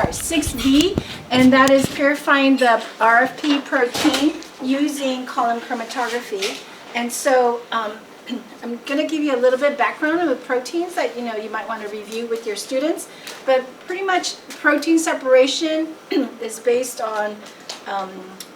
6B, and that is purifying the RFP protein using column chromatography. And so I'm going to give you a little bit of background on the proteins that you might want to review with your students. But pretty much protein separation is based on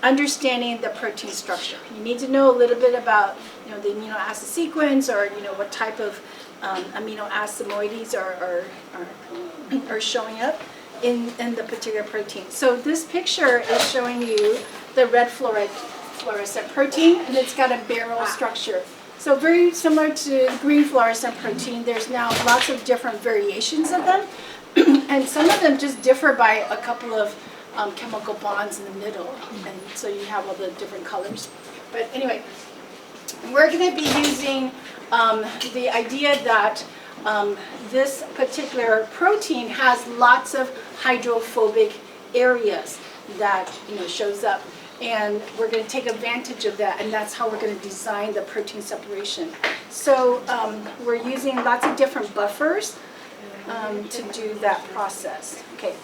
understanding the protein structure. You need to know a little bit about the amino acid sequence, or what type of amino acid moieties are showing up in the particular protein. So this picture is showing you the red fluorescent protein, and it's got a barrel structure. So very similar to green fluorescent protein. There's now lots of different variations of them, and some of them just differ by a couple of chemical bonds in the middle, and so you have all the different colors. But anyway, we're going to be using the idea that this particular protein has lots of hydrophobic areas that shows up, and we're going to take advantage of that, and that's how we're going to design the protein separation. So we're using lots of different buffers to do that process. Okay.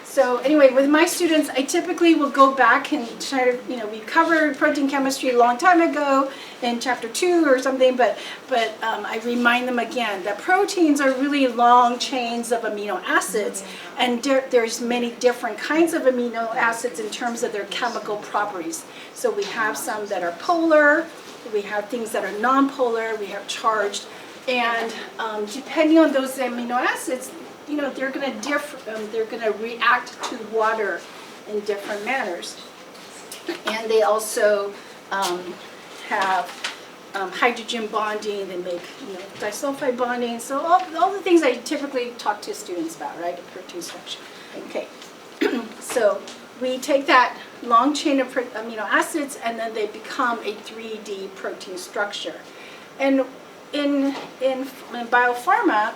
So anyway, with my students, I typically will go back and try to, we covered protein chemistry a long time ago in chapter 2 or something, but I remind them again that proteins are really long chains of amino acids, and there's many different kinds of amino acids in terms of their chemical properties. So we have some that are polar, we have things that are non-polar, we have charged, and depending on those amino acids, they're going to they're going to react to water in different manners, and they also have hydrogen bonding. They make disulfide bonding. So all the things I typically talk to students about, right? Protein structure. Okay, so we take that long chain of amino acids, and then they become a 3D protein structure. And in biopharma,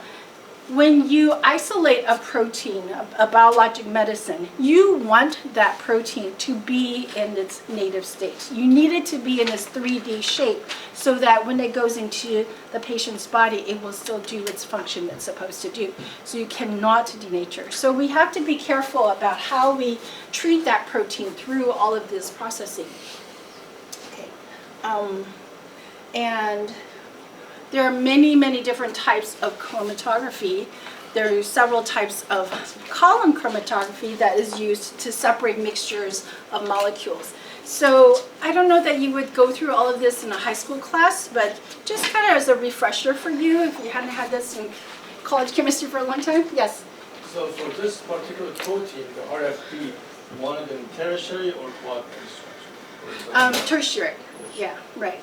when you isolate a protein, a biologic medicine, you want that protein to be in its native state. You need it to be in this 3D shape so that when it goes into the patient's body, it will still do its function it's supposed to do. So you cannot denature. So we have to be careful about how we treat that protein through all of this processing. Okay. And there are many, many different types of chromatography. There are several types of column chromatography that is used to separate mixtures of molecules. So I don't know that you would go through all of this in a high school class, but just kind of as a refresher for you, if you hadn't had this in college chemistry for a long time. Yes? So for this particular protein, the RFP, wanted in tertiary or quaternary structure? Tertiary. Yeah, right.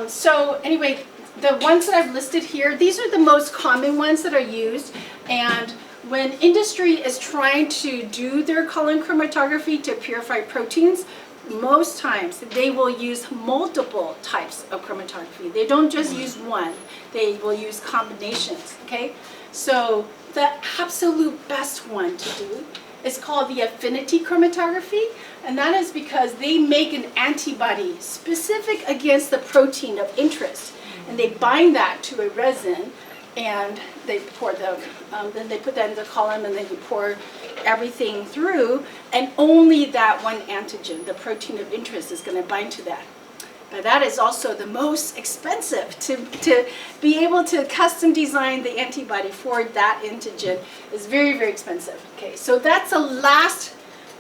So anyway, the ones that I've listed here, these are the most common ones that are used. And when industry is trying to do their column chromatography to purify proteins, most times they will use multiple types of chromatography. They don't just use one, they will use combinations, okay? So the absolute best one to do is called the affinity chromatography, and that is because they make an antibody specific against the protein of interest, and they bind that to a resin, and they pour then they put that in the column, and then you pour everything through, and only that one antigen, the protein of interest, is going to bind to that. But that is also the most expensive. To be able to custom design the antibody for that antigen is very, very expensive. Okay, so that's the last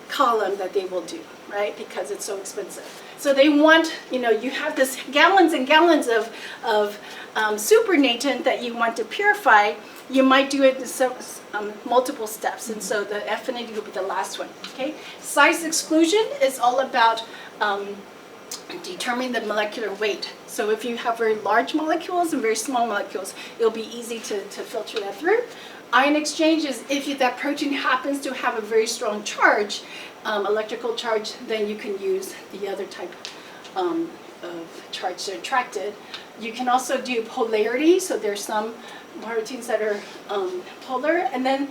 column that they will do, right? Because it's so expensive. So they want, you have this gallons and gallons of supernatant that you want to purify. You might do it in multiple steps, and so the affinity will be the last one. Okay, size exclusion is all about determining the molecular weight. So if you have very large molecules and very small molecules, it'll be easy to filter that through. Ion exchange is if that protein happens to have a very strong charge, electrical charge, then you can use the other type of charge to attract it. You can also do polarity, so there's some proteins that are polar, and then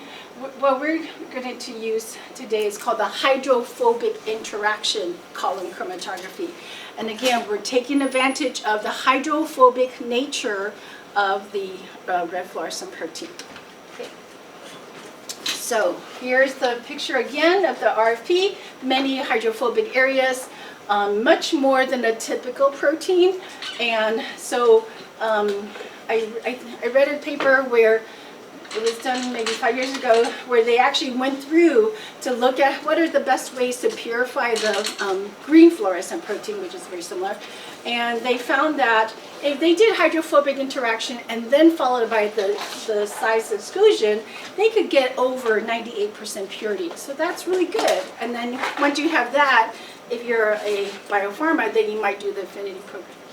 what we're going to use today is called the hydrophobic interaction column chromatography. And again, we're taking advantage of the hydrophobic nature of the red fluorescent protein. Okay. So here's the picture again of the RFP, many hydrophobic areas, much more than a typical protein. And so I read a paper where it was done maybe 5 years ago, where they actually went through to look at what are the best ways to purify the green fluorescent protein, which is very similar. And they found that if they did hydrophobic interaction and then followed by the size exclusion, they could get over 98% purity. So that's really good. And then once you have that, if you're a biopharma, then you might do the affinity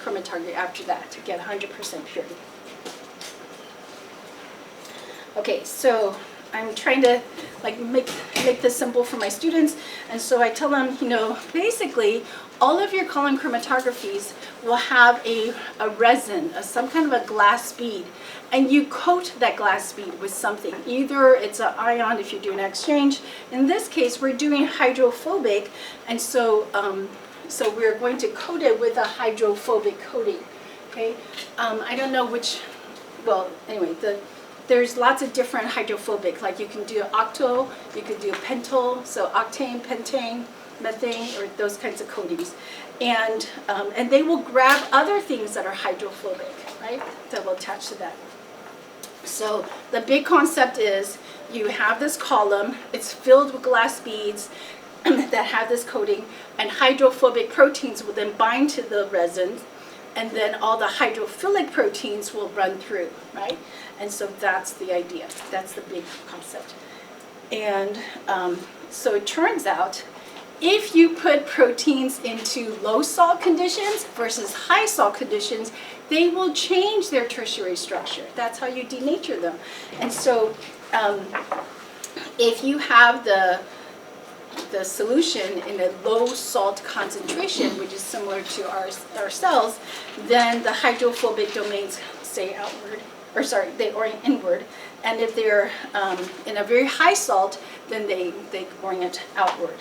chromatography after that to get 100% purity. Okay, so I'm trying to make this simple for my students, and so I tell them, basically all of your column chromatographies will have a resin, some kind of a glass bead, and you coat that glass bead with something. Either it's an ion if you're doing an exchange. In this case, we're doing hydrophobic, and so we're going to coat it with a hydrophobic coating. Okay, I don't know which. Well, anyway, there's lots of different hydrophobic, like you can do octo, you can do pentyl, so octane, pentane, methane, or those kinds of coatings. And they will grab other things that are hydrophobic, right, that will attach to that. So the big concept is you have this column, it's filled with glass beads that have this coating, and hydrophobic proteins will then bind to the resin, and then all the hydrophilic proteins will run through, right? And so that's the idea. That's the big concept. And so it turns out, if you put proteins into low salt conditions versus high salt conditions, they will change their tertiary structure. That's how you denature them. And so if you have the solution in a low salt concentration, which is similar to our cells, then the hydrophobic domains stay outward, or sorry, they orient inward. And if they're in a very high salt, then they orient outward.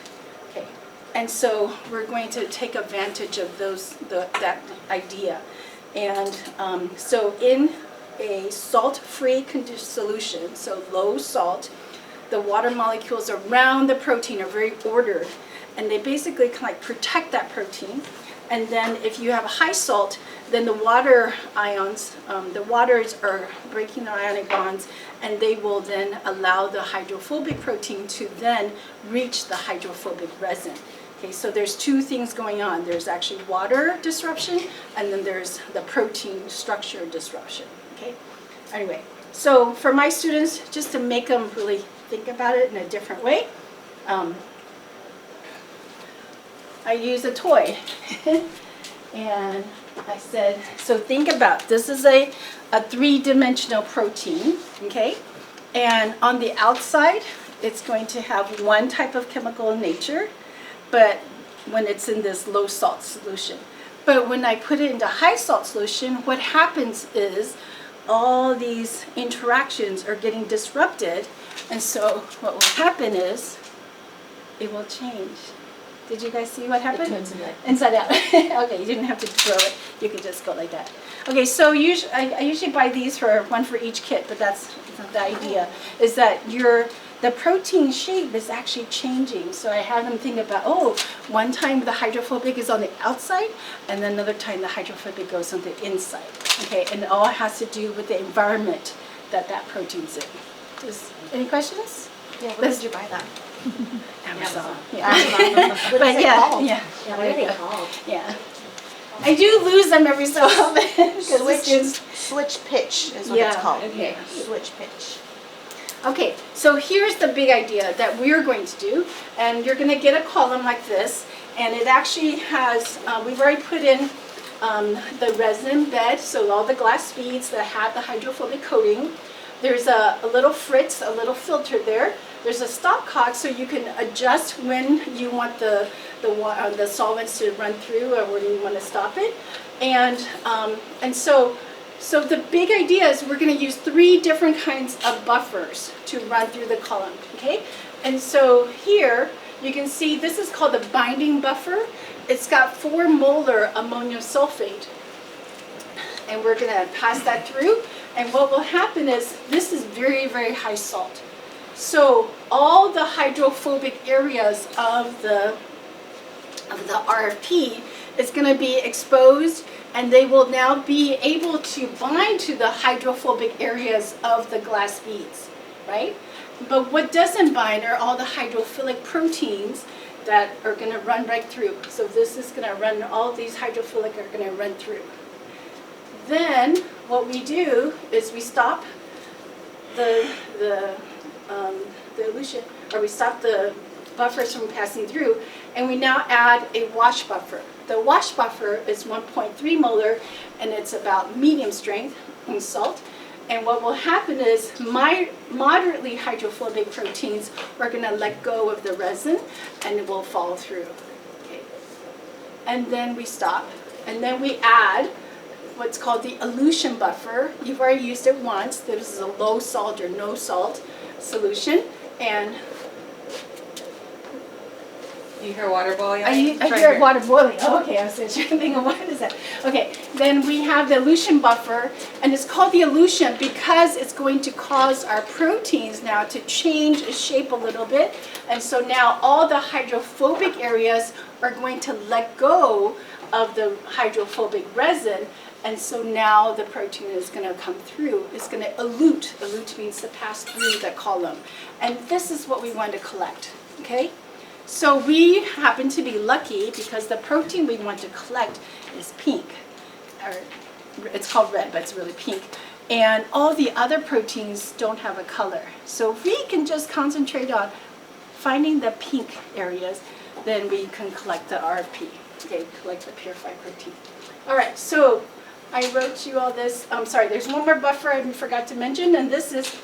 Okay, and so we're going to take advantage of that idea. And so in a salt-free solution, so low salt, the water molecules around the protein are very ordered, and they basically kind of protect that protein. And then if you have a high salt, then the water ions, the waters are breaking the ionic bonds, and they will then allow the hydrophobic protein to then reach the hydrophobic resin. Okay, so there's two things going on. There's actually water disruption, and then there's the protein structure disruption. Okay, anyway, so for my students, just to make them really think about it in a different way, I use a toy. And I said, so think about, this is a three-dimensional protein, okay? And on the outside, it's going to have one type of chemical nature, but when it's in this low salt solution. But when I put it into high salt solution, what happens is all these interactions are getting disrupted, and so what will happen is it will change. Did you guys see what happened? It turns inside out. Okay, you didn't have to throw it. You could just go like that. Okay, so I usually buy these for one for each kit, but that's not the idea. Is that the protein shape is actually changing. So I have them think about, one time the hydrophobic is on the outside, and then another time the hydrophobic goes on the inside. Okay, and it all has to do with the environment that protein's in. Any questions? Yeah, where did you buy that? Amazon. Amazon. What is it called? Yeah. What are they called? Yeah. I do lose them every so often. Switch pitch is what it's called. Okay. Switch pitch. Okay, so here's the big idea that we're going to do, and you're going to get a column like this, and it actually has, we've already put in the resin bed, so all the glass beads that have the hydrophobic coating. There's a little fritz, a little filter there. There's a stopcock, so you can adjust when you want the solvents to run through or when you want to stop it. And so the big idea is we're going to use 3 different kinds of buffers to run through the column. Okay, and so here you can see this is called the binding buffer. It's got 4 molar ammonium sulfate, and we're going to pass that through. And what will happen is this is very, very high salt. So all the hydrophobic areas of the RFP is going to be exposed, and they will now be able to bind to the hydrophobic areas of the glass beads, right? But what doesn't bind are all the hydrophilic proteins that are going to run right through. So this is going to run, all these hydrophilic are going to run through. Then what we do is we stop the elution, or we stop the buffers from passing through, and we now add a wash buffer. The wash buffer is 1.3 molar, and it's about medium strength in salt. And what will happen is moderately hydrophobic proteins are going to let go of the resin, and it will fall through. Okay. And then we stop, and then we add what's called the elution buffer. You've already used it once. This is a low salt or no salt solution, and you hear water boiling? I hear water boiling. Oh, okay, I was thinking, what is that? Okay, then we have the elution buffer, and it's called the elution because it's going to cause our proteins now to change shape a little bit, and so now all the hydrophobic areas are going to let go of the hydrophobic resin, and so now the protein is going to come through. It's going to elute. Elute means to pass through the column, and this is what we want to collect, okay? So we happen to be lucky because the protein we want to collect is pink. Or it's called red, but it's really pink. And all the other proteins don't have a color. So if we can just concentrate on finding the pink areas, then we can collect the RP. Okay, collect the purified protein. All right, so I wrote you all this. I'm sorry, there's one more buffer I forgot to mention, and this is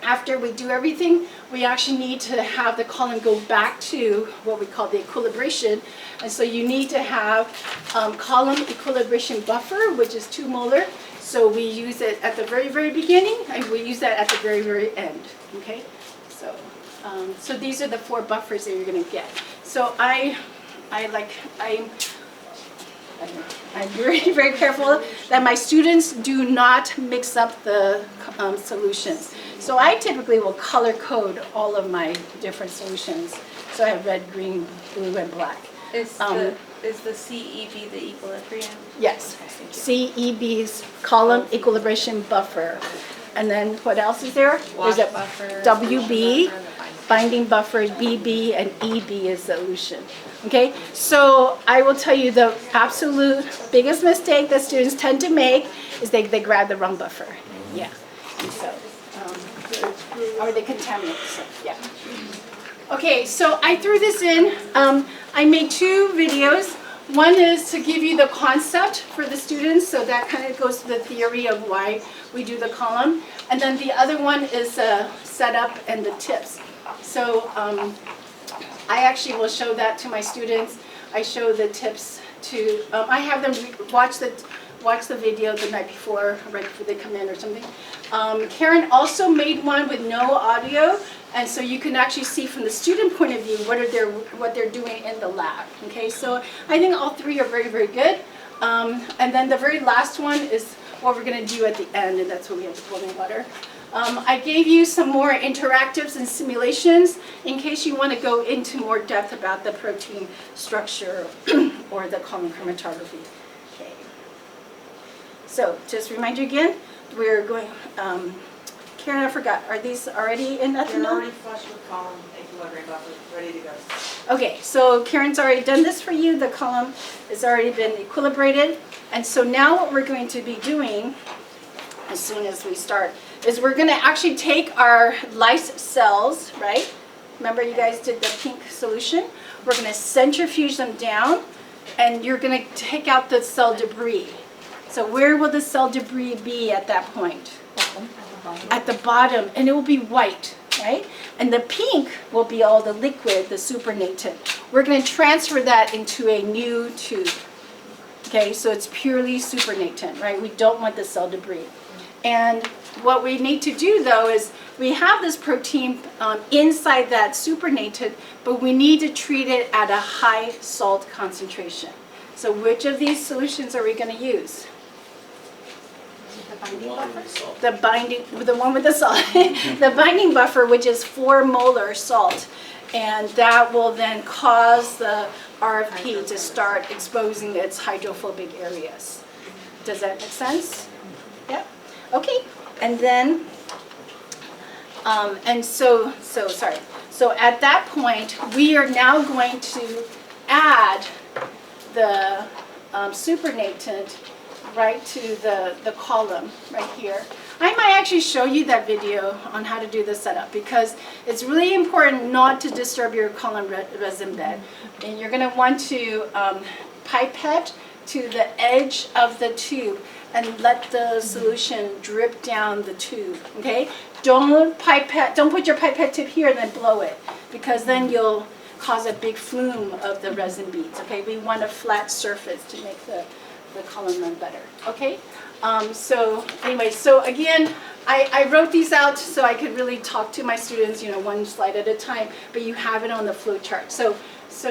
after we do everything, we actually need to have the column go back to what we call the equilibration. And so you need to have column equilibration buffer, which is 2 molar. So we use it at the very, very beginning, and we use that at the very, very end. Okay? So, so these are the 4 buffers that you're going to get. So I'm very, very careful that my students do not mix up the solutions. So I typically will color code all of my different solutions. So I have red, green, blue, and black. Is the CEB the equilibrium? Yes. Okay, CEB's column equilibration buffer. And then what else is there? Wash There's a buffer, WB, buffer, and the binding buffer, BB, and EB is the elution. Okay, so I will tell you the absolute biggest mistake that students tend to make is they grab the wrong buffer. Yeah, and so, or they contaminate, so, yeah. Okay, so I threw this in. I made 2 videos. One is to give you the concept for the students, so that kind of goes to the theory of why we do the column. And then the other one is setup and the tips. So I actually will show that to my students. I show the tips to, I have them watch the video the night before, right before they come in or something. Karen also made one with no audio, and so you can actually see from the student point of view what they're doing in the lab. Okay, so I think all 3 are very, very good. And then the very last one is what we're going to do at the end, and that's when we have the boiling water. I gave you some more interactives and simulations in case you want to go into more depth about the protein structure or the column chromatography. Okay. So just remind you again, we're going, Karen, I forgot, are these already in ethanol? They're already flushed with column equilibrium buffer, ready to go. Okay, so Karen's already done this for you. The column has already been equilibrated. And so now what we're going to be doing, as soon as we start, is we're going to actually take our lyse cells, right? Remember you guys did the pink solution? We're going to centrifuge them down, and you're going to take out the cell debris. So where will the cell debris be at that point? At the bottom, and it will be white, right? And the pink will be all the liquid, the supernatant. We're going to transfer that into a new tube. Okay, so it's purely supernatant, right? We don't want the cell debris. And what we need to do, though, is we have this protein inside that supernatant, but we need to treat it at a high salt concentration. So which of these solutions are we going to use? binding One with buffer? the salt. The binding, the one with the salt. The binding buffer, which is 4 molar salt. And that will then cause the RFP to start exposing its hydrophobic areas. Does that make sense? Yeah? Okay. And then, so at that point, we are now going to add the supernatant right to the column right here. I might actually show you that video on how to do the setup because it's really important not to disturb your column resin bed. And you're going to want to pipette to the edge of the tube and let the solution drip down the tube, okay? Don't put your pipette tip here and then blow it because then you'll cause a big flume of the resin beads, okay? We want a flat surface to make the column run better, okay? So anyway, so again, I wrote these out so I could really talk to my students, you know, one slide at a time, but you have it on the flow chart. So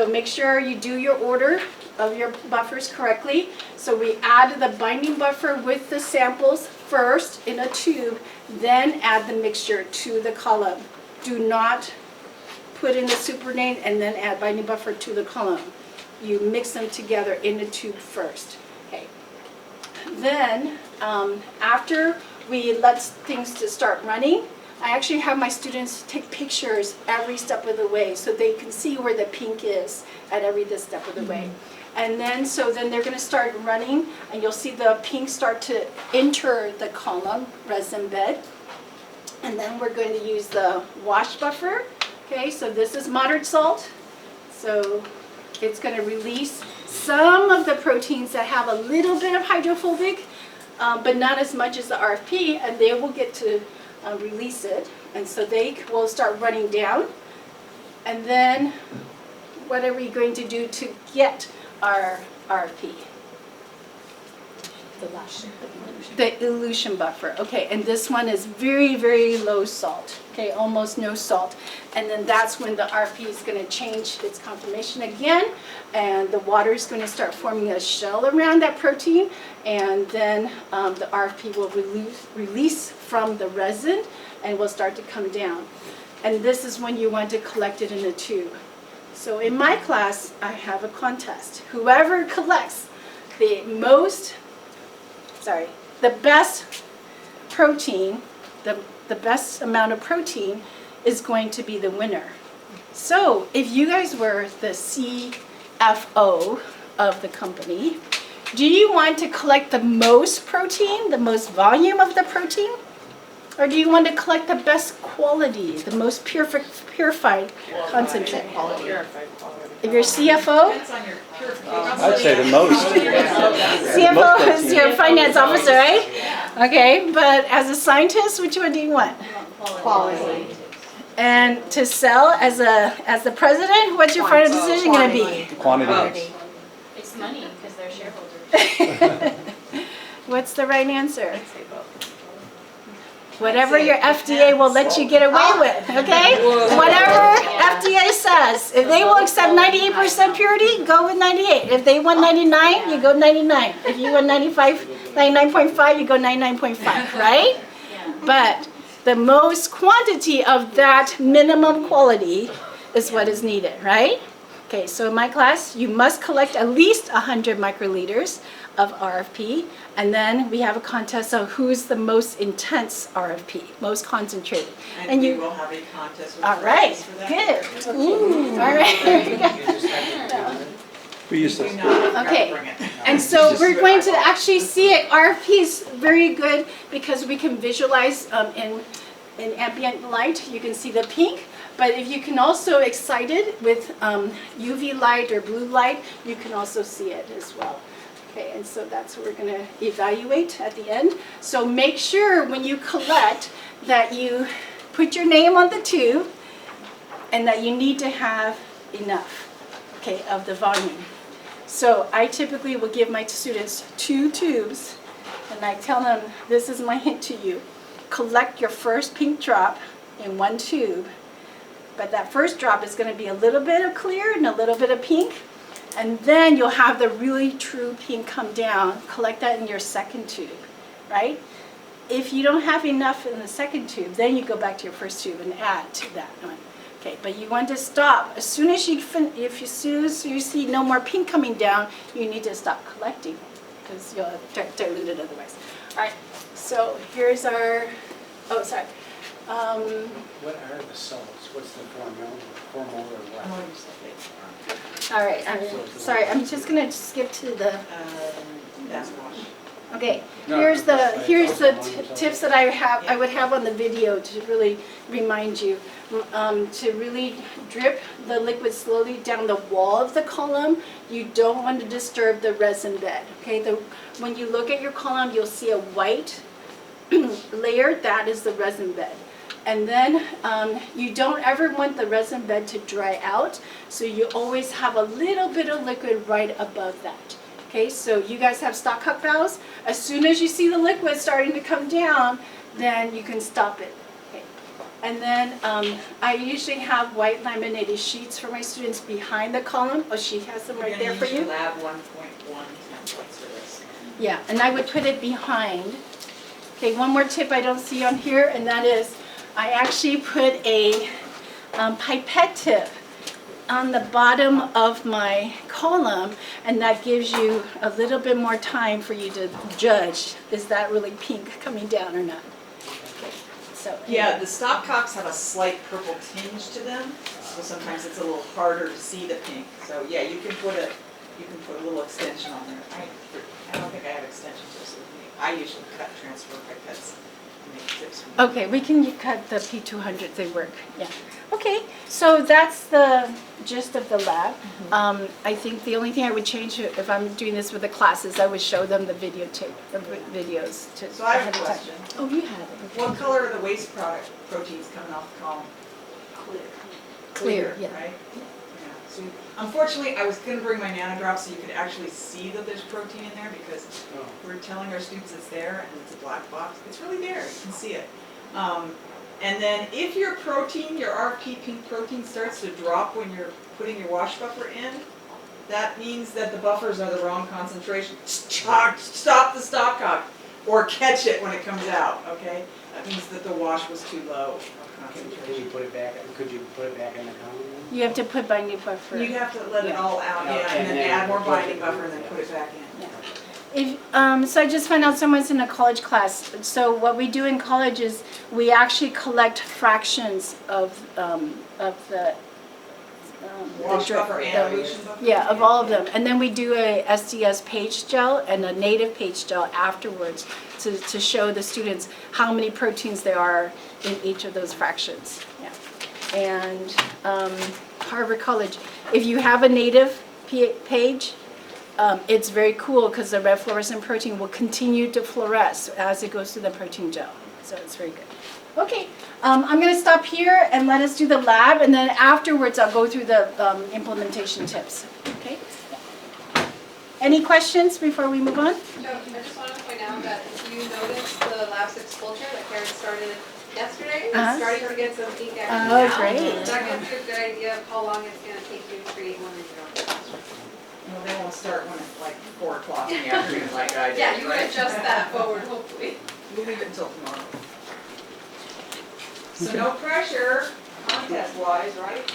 make sure you do your order of your buffers correctly. So we add the binding buffer with the samples first in a tube, then add the mixture to the column. Do not put in the supernatant and then add binding buffer to the column. You mix them together in a tube first. Okay. Then after we let things to start running, I actually have my students take pictures every step of the way so they can see where the pink is at every step of the way. And then, then they're going to start running, and you'll see the pink start to enter the column resin bed. And then we're going to use the wash buffer. Okay, so this is moderate salt. So it's going to release some of the proteins that have a little bit of hydrophobic, but not as much as the RFP, and they will get to release it. And so they will start running down. And then what are we going to do to get our RFP? The elution buffer. Okay, and this one is very, very low salt. Okay, almost no salt. And then that's when the RFP is going to change its conformation again, and the water is going to start forming a shell around that protein, and then the RFP will release from the resin and will start to come down. And this is when you want to collect it in a tube. So in my class, I have a contest. Whoever collects the best protein, the best amount of protein is going to be the winner. So if you guys were the CFO of the company, do you want to collect the most protein, the most volume of the protein? Or do you want to collect the best quality, the most purified concentrate? If you're CFO? I'd say the most. CFO is your finance officer, right? Okay, but as a scientist, which one do you want? Quality. And to sell as the president, what's your final decision going to be? Quantity. It's money because they're shareholders. What's the right answer? Whatever your FDA will let you get away with, okay? Whatever FDA says. If they will accept 98% purity, go with 98. If they want 99, you go 99. If you want 99.5, you go 99.5, right? But the most quantity of that minimum quality is what is needed, right? Okay, so in my class, you must collect at least 100 microliters of RFP, and then we have a contest of who's the most intense RFP, most concentrated. And you will have a contest with All right, prizes for that. good. Ooh, all right. We used to. Okay, and so we're going to actually see it. RFP is very good because we can visualize in ambient light. You can see the pink. But if you can also excite it with UV light or blue light, you can also see it as well. Okay, and so that's what we're going to evaluate at the end. So make sure when you collect that you put your name on the tube and that you need to have enough, okay, of the volume. So I typically will give my students 2 tubes, and I tell them, this is my hint to you. Collect your first pink drop in 1 tube. But that first drop is going to be a little bit of clear and a little bit of pink. And then you'll have the really true pink come down. Collect that in your second tube, right? if you don't have enough in the second tube, then you go back to your first tube and add to that one. Okay, but you want to stop as soon as you as soon as you see no more pink coming down, you need to stop collecting because you'll dilute it otherwise. All right, so here's our. Oh, sorry. What are the salts? What's the formula or what? All right. Sorry, I'm just gonna skip to the. That's wash. Okay, No, here's the that's tips that I would have on the video to really remind you to really drip the liquid slowly down the wall of the column. You don't want to disturb the resin bed. Okay, when you look at your column, you'll see a white layer. That is the resin bed. And then you don't ever want the resin bed to dry out, so you always have a little bit of liquid right above that. Okay, so you guys have stopcock valves. As soon as you see the liquid starting to come down, then you can stop it. Okay. And then I usually have white laminated sheets for my students behind the column. Oh, she has them right there for you. You're gonna use your lab 1.1 templates for this. Yeah, and I would put it behind. Okay, one more tip I don't see on here, and that is I actually put a pipette tip on the bottom of my column, and that gives you a little bit more time for you to judge, is that really pink coming down or not? Okay, so Yeah, the stopcocks have a slight purple tinge to them, so sometimes it's a little harder to see the pink. So yeah, you can put a little extension on there. I don't think I have extensions just with me. I usually cut transfer pipettes and make tips. Okay, we can cut the P200, they work, yeah. Okay, so that's the gist of the lab. I think the only thing I would change if I'm doing this with the classes, I would show them the videos to So I have ahead a of time. question. Oh, you have it. What color are the waste proteins coming off the column? Clear, yeah. Right? Yeah. So unfortunately, I was going to bring my nanodrop so you could actually see that there's protein in there because we're telling our students it's there and it's a black box. It's really there. You can see it. And then if your protein, your RP pink protein starts to drop when you're putting your wash buffer in, that means that the buffers are the wrong concentration. Stop the stopcock or catch it when it comes out, okay? That means that the wash was too low of Can concentration. you put it back, could you put it back in the column? You have to put binding buffer. You'd have to let it all out, yeah, and then add more binding buffer and then put it back in. Yeah. So I just found out someone's in a college class. So what we do in college is we actually collect fractions of the Wash drip- buffer and elution buffer? yeah, of all of them. And then we do a SDS page gel and a native page gel afterwards to show the students how many proteins there are in each of those fractions. Yeah. And Harvard College, if you have a native page, it's very cool because the red fluorescent protein will continue to fluoresce as it goes through the protein gel. So it's very good. Okay, I'm going to stop here and let us do the lab, and then afterwards I'll go through the implementation tips. Okay? Any questions before we move on? So I just want to point out that if you notice the lab 6 culture that Karen started yesterday, it's starting to get some pink action Oh, now. great. That gives you a good idea of how long it's going to take you to create one in your own classroom. Well, they won't start when it's like 4 o'clock in the afternoon like I did, Yeah, you can right? adjust that forward, hopefully. We'll leave it until tomorrow. So no pressure, contest-wise, right?